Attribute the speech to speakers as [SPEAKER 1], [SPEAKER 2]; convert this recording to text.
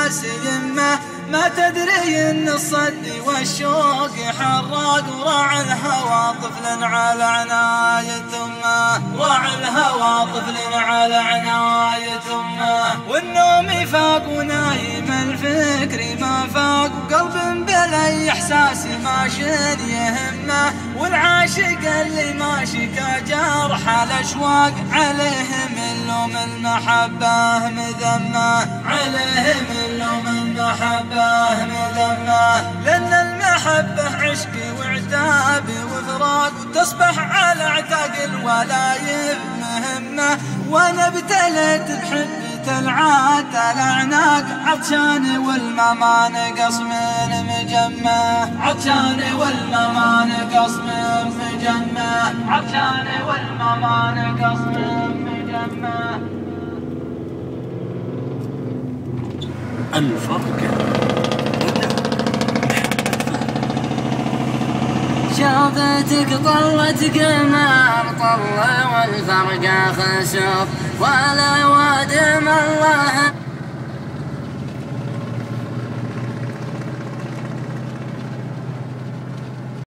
[SPEAKER 1] الناس يمه، ما تدري ان الصد والشوق حراق، وراعي الهوى طفل على عناية امه، راعي الهوى طفل على عناية امه. والنوم يفاق ونايم الفكر ما فاق، وقلب بلا احساس ماشي يهمه، والعاشق اللي ما شكا جرح الاشواق، عليه من لوم المحبه مذمه، عليه من لوم المحبه مذمه. لان المحبه عشق وعتاب وفراق، وتصبح على اعتاق الولايب مهمه. وانا ابتليت بحبة العاد الاعناق، عطشاني والماما نقص من مجمه، عطشاني والماما نقص من مجمه، عطشاني والماما نقص من مجمه.
[SPEAKER 2] الفرقة
[SPEAKER 3] شوفتك طلت قمر طل والفرقة خسوف، ولا وادم الله